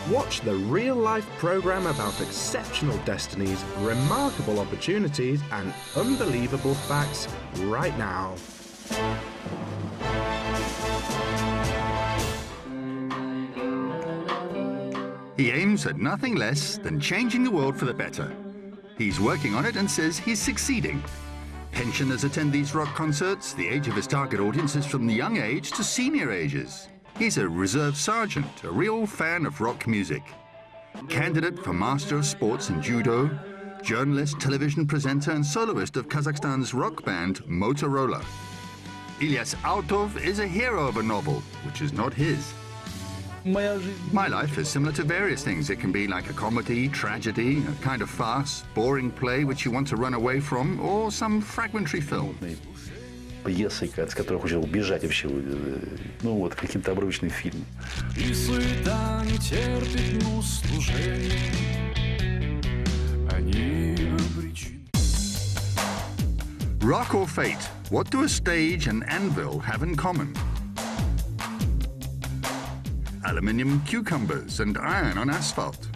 Watch the real-life program about exceptional destinies, remarkable opportunities, and unbelievable facts right now. He aims at nothing less than changing the world for the better. He's working on it and says he's succeeding. Pensioners attend these rock concerts. The age of his target audience is from the young age to senior ages. He's a reserve sergeant, a real fan of rock music. Candidate for Master of Sports in Judo, journalist, television presenter and soloist of Kazakhstan's rock band Motorola. Ilyas Autov is a hero of a novel, which is not his. My life is similar to various things. It can be like a comedy, tragedy, a kind of farce, boring play which you want to run away from, or some fragmentary film. Пьесы, от которых хотел убежать вообще, ну вот, каким-то обрывочным фильмом. И суета не терпит, но служение, они обречены. Rock or fate? What do a stage and anvil have in common? Aluminium cucumbers and iron on asphalt.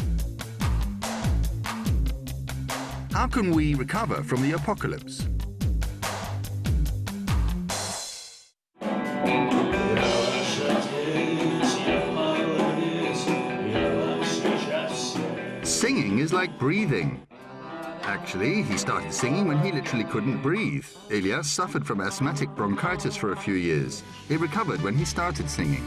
How can we recover from the apocalypse? Singing is like breathing. Actually, he started singing when he literally couldn't breathe. Ilyas suffered from asthmatic bronchitis for a few years. He recovered when he started singing.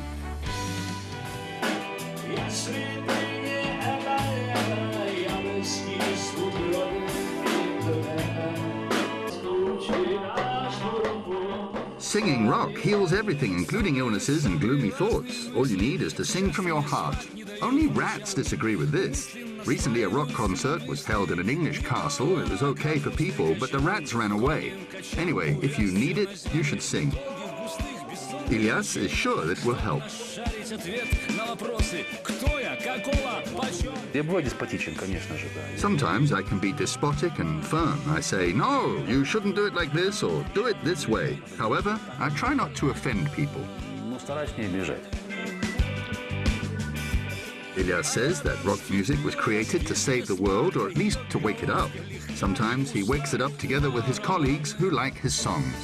Singing rock heals everything, including illnesses and gloomy thoughts. All you need is to sing from your heart. Only rats disagree with this. Recently, a rock concert was held in an English castle. It was okay for people, but the rats ran away. Anyway, if you need it, you should sing. Ilyas is sure it will help. Sometimes I can be despotic and firm. I say, no, you shouldn't do it like this, or do it this way. However, I try not to offend people. Ilyas says that rock music was created to save the world, or at least to wake it up. Sometimes he wakes it up together with his colleagues who like his songs.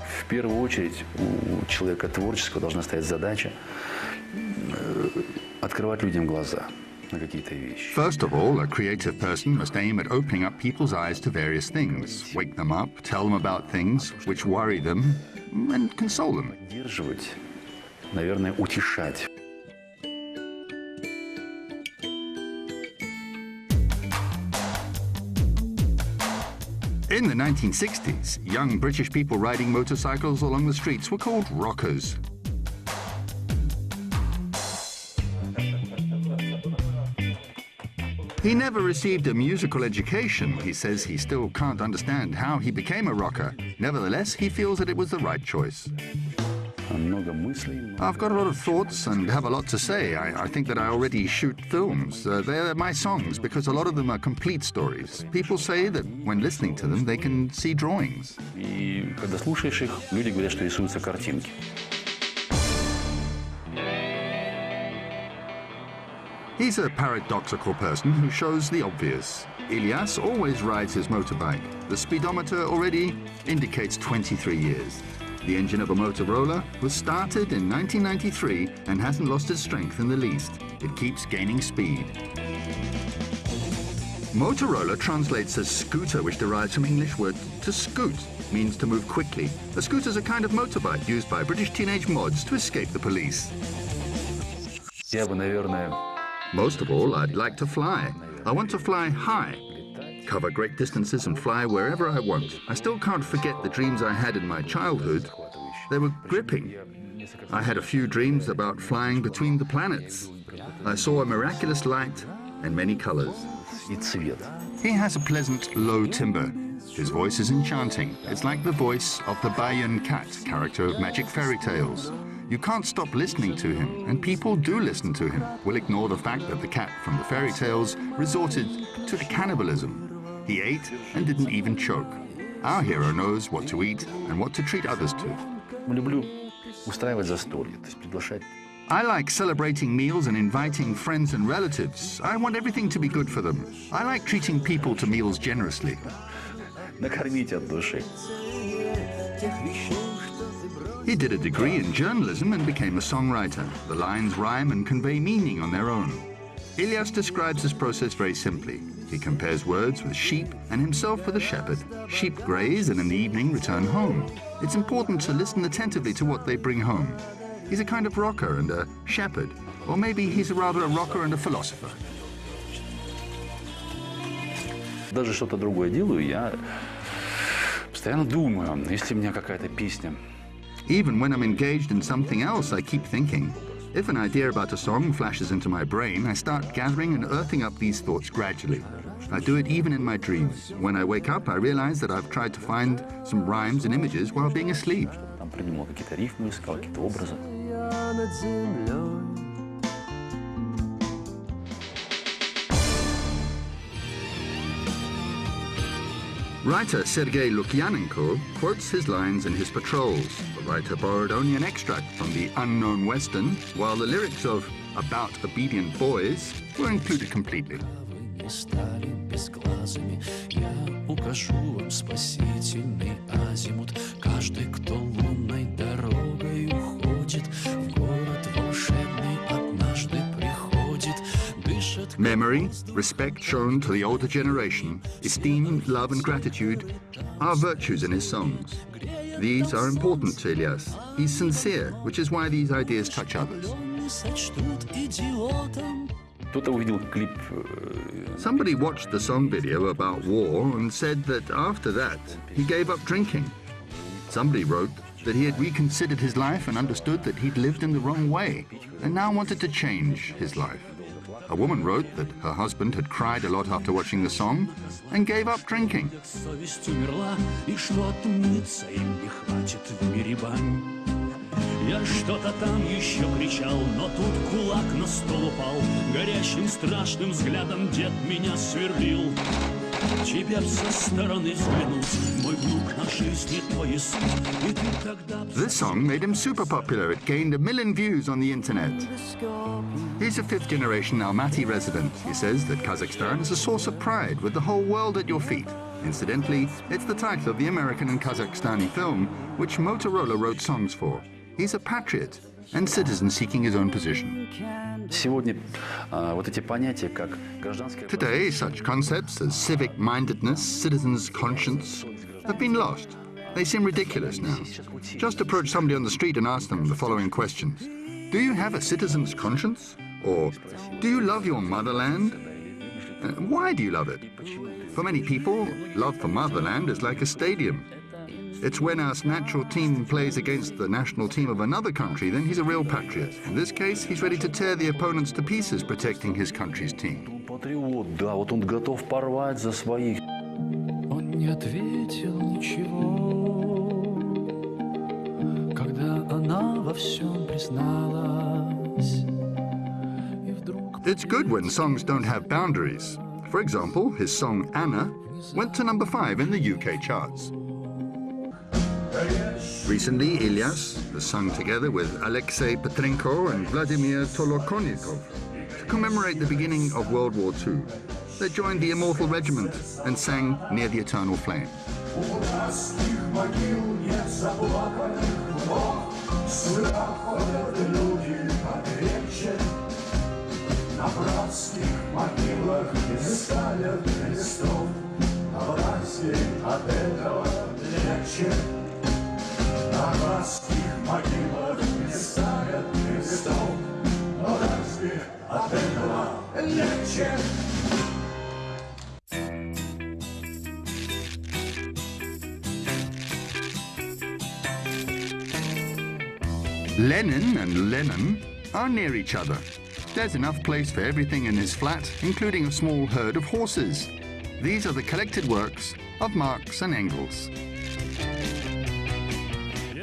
В первую очередь у человека творческого должна стоять задача открывать людям глаза на какие-то вещи. First of all, a creative person must aim at opening up people's eyes to various things, wake them up, tell them about things which worry them, and console them. Поддерживать, наверное, утешать. In the 1960s, young British people riding motorcycles along the streets were called rockers. He never received a musical education. He says he still can't understand how he became a rocker. Nevertheless, he feels that it was the right choice. I've got a lot of thoughts and have a lot to say. I think that I already shoot films. They're my songs because a lot of them are complete stories. People say that when listening to them, they can see drawings. И когда слушаешь их, люди говорят, что рисуются картинки. He's a paradoxical person who shows the obvious. Ilyas always rides his motorbike. The speedometer already indicates 23 years. The engine of a Motorola was started in 1993 and hasn't lost its strength in the least. It keeps gaining speed. Motorola translates as scooter, which derives from English word to scoot, means to move quickly. A scooter is a kind of motorbike used by British teenage mods to escape the police. Я бы, наверное, Most of all, I'd like to fly. I want to fly high, cover great distances and fly wherever I want. I still can't forget the dreams I had in my childhood. They were gripping. I had a few dreams about flying between the planets. I saw a miraculous light and many colors. и цвет. He has a pleasant, low timbre. His voice is enchanting. It's like the voice of the Bayan cat, character of magic fairy tales. You can't stop listening to him, and people do listen to him. We'll ignore the fact that the cat from the fairy tales resorted to cannibalism. He ate and didn't even choke. Our hero knows what to eat and what to treat others to. Люблю устраивать застолье, то есть приглашать. I like celebrating meals and inviting friends and relatives. I want everything to be good for them. I like treating people to meals generously. Накормить от души. He did a degree in journalism and became a songwriter. The lines rhyme and convey meaning on their own. Ilyas describes this process very simply. He compares words with sheep and himself with a shepherd. Sheep graze and in the evening return home. It's important to listen attentively to what they bring home. He's a kind of rocker and a shepherd, or maybe he's rather a rocker and a philosopher. Даже что-то другое делаю, я постоянно думаю, если у меня какая-то песня. Even when I'm engaged in something else, I keep thinking. If an idea about a song flashes into my brain, I start gathering and earthing up these thoughts gradually. I do it even in my dreams. When I wake up, I realize that I've tried to find some rhymes and images while being asleep. Там придумал какие-то рифмы, искал какие-то образы. Writer Sergei Lukyanenko quotes his lines in his patrols. The writer borrowed only an extract from the unknown Western, while the lyrics of About Obedient Boys were included completely. Memory, respect shown to the older generation, esteem, love and gratitude are virtues in his songs. These are important to Ilyas. He's sincere, which is why these ideas touch others. Кто-то увидел клип. Somebody watched the song video about war and said that after that, he gave up drinking. Somebody wrote that he had reconsidered his life and understood that he'd lived in the wrong way and now wanted to change his life. A woman wrote that her husband had cried a lot after watching the song and gave up drinking. Я что-то там еще кричал, но тут кулак на стол упал. Горящим страшным взглядом дед меня сверлил. Тебе со стороны взглянуть, мой внук на жизни твой суд. И ты тогда... This song made him super popular. It gained 1 million views on the internet. He's a fifth-generation Almaty resident. He says that Kazakhstan is a source of pride with the whole world at your feet. Incidentally, it's the title of the American and Kazakhstani film, which Motorola wrote songs for. He's a patriot and citizen seeking his own position. Сегодня вот эти понятия, как гражданское... Today, such concepts as civic-mindedness, citizen's conscience, have been lost. They seem ridiculous now. Just approach somebody on the street and ask them the following questions. Do you have a citizen's conscience? Or, do you love your motherland? Why do you love it? For many people, love for motherland is like a stadium. It's when our natural team plays against the national team of another country, then he's a real patriot. In this case, he's ready to tear the opponents to pieces, protecting his country's team. Патриот, да, вот он готов порвать за своих. Он не ответил ничего, когда она во всем призналась. It's good when songs don't have boundaries. For example, his song Anna went to number 5 in the UK charts. Recently, Ilyas has sung together with Alexei Petrenko and Vladimir Tolokonnikov to commemorate the beginning of World War II. They joined the Immortal Regiment and sang Near the Eternal Flame. Lenin and Lennon are near each other. There's enough place for everything in his flat, including a small herd of horses. These are the collected works of Marx and Engels.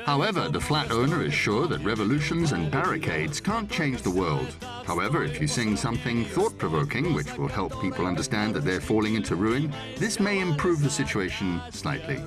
However, the flat owner is sure that revolutions and barricades can't change the world. However, if you sing something thought-provoking, which will help people understand that they're falling into ruin, this may improve the situation slightly.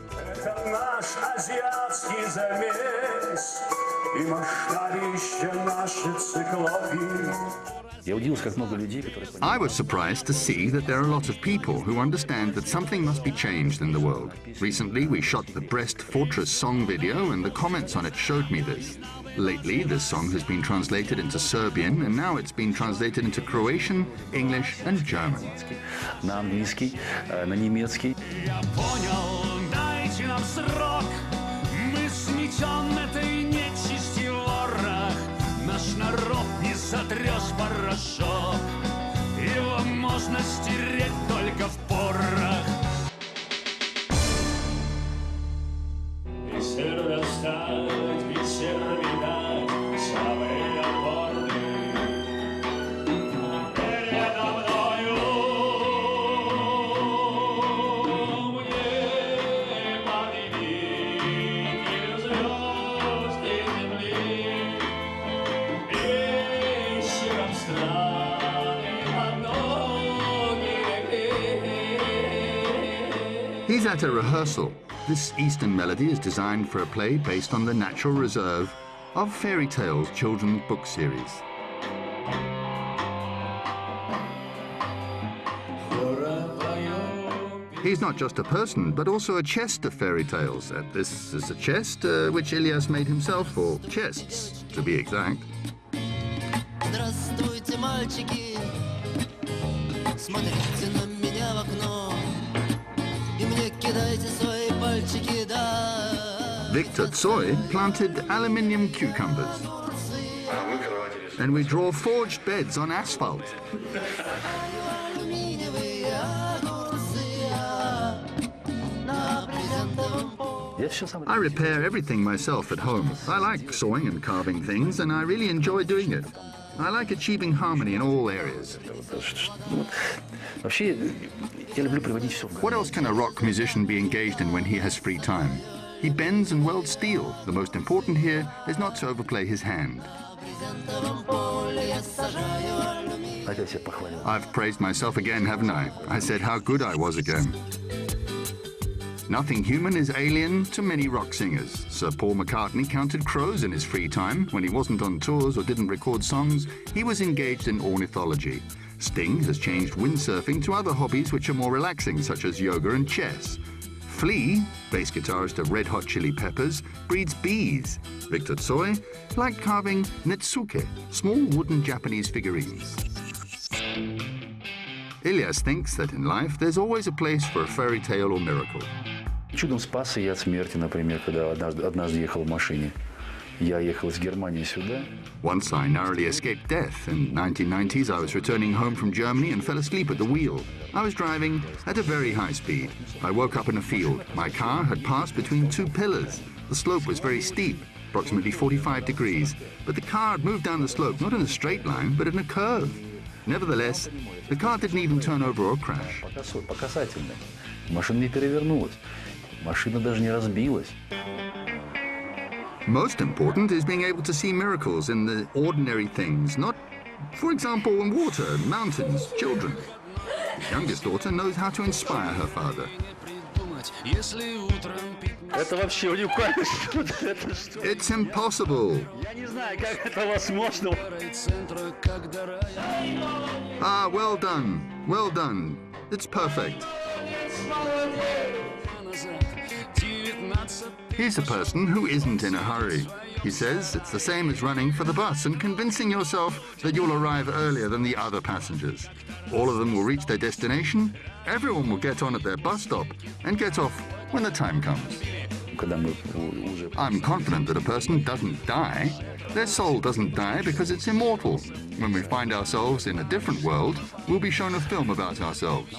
I was surprised to see that there are a lot of people who understand that something must be changed in the world. Recently, we shot the Brest Fortress song video, and the comments on it showed me this. Lately, this song has been translated into Serbian, and now it's been translated into Croatian, English, and German. На английский, на немецкий. Я понял, дайте нам срок. Мы сметем этой нечисти ворох. Наш народ не сотрешь порошок. Его можно стереть только в порох. Бисер достать, бисер видать, самые отборные. Передо мною мне повелитель звезд и земли. Вечером страны одной реки. He's at a rehearsal. This Eastern melody is designed for a play based on the natural reserve of Fairy Tales children's book series. He's not just a person, but also a chest of fairy tales. This is a chest which Ilyas made himself, or chests, to be exact. Здравствуйте, мальчики, смотрите на меня в окно, и мне кидайте свои пальчики, да. Victor Tsoi planted aluminium cucumbers. And we draw forged beds on asphalt. Алюминиевые огурцы, на брезентовом поле. Я все сам. I repair everything myself at home. I like sawing and carving things, and I really enjoy doing it. I like achieving harmony in all areas. Вообще, я люблю приводить все в. What else can a rock musician be engaged in when he has free time? He bends and welds steel. The most important here is not to overplay his hand. Опять себя похвалил. I've praised myself again, haven't I? I said how good I was again. Nothing human is alien to many rock singers. Sir Paul McCartney counted crows in his free time. When he wasn't on tours or didn't record songs, he was engaged in ornithology. Sting has changed windsurfing to other hobbies which are more relaxing, such as yoga and chess. Flea, bass guitarist of Red Hot Chili Peppers, breeds bees. Victor Tsoi liked carving netsuke, small wooden Japanese figurines. Ilyas thinks that in life there's always a place for a fairy tale or miracle. Чудом спасся я от смерти, например, когда однажды ехал в машине. Я ехал из Германии сюда. Once I narrowly escaped death. In the 1990s, I was returning home from Germany and fell asleep at the wheel. I was driving at a very high speed. I woke up in a field. My car had passed between two pillars. The slope was very steep, approximately 45 degrees. But the car had moved down the slope, not in a straight line, but in a curve. Nevertheless, the car didn't even turn over or crash. По касательной. Машина не перевернулась. Машина даже не разбилась. Most important is being able to see miracles in the ordinary things, not, for example, in water, mountains, children. His youngest daughter knows how to inspire her father. Это вообще уникально. Это что? It's impossible. Я не знаю, как это возможно. Ah, well done. Well done. It's perfect. Here's a person who isn't in a hurry. He says it's the same as running for the bus and convincing yourself that you'll arrive earlier than the other passengers. All of them will reach their destination, everyone will get on at their bus stop and get off when the time comes. Когда мы уже... I'm confident that a person doesn't die. Their soul doesn't die because it's immortal. When we find ourselves in a different world, we'll be shown a film about ourselves.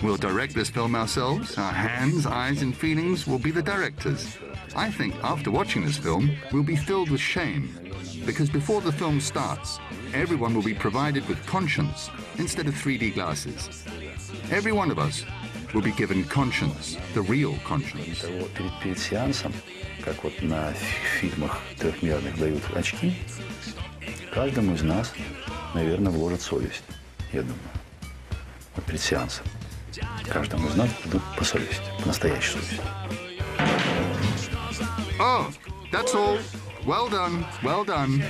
We'll direct this film ourselves. Our hands, eyes, and feelings will be the directors. I think after watching this film, we'll be filled with shame. Because before the film starts, everyone will be provided with conscience instead of 3D glasses. Every one of us will be given conscience, the real conscience. Перед сеансом, как вот на фильмах трехмерных дают очки, каждому из нас наверное, вложат совесть, я думаю. Вот перед сеансом. Каждому из нас дадут по совести, по настоящей совести. Oh, that's all. Well done, well done.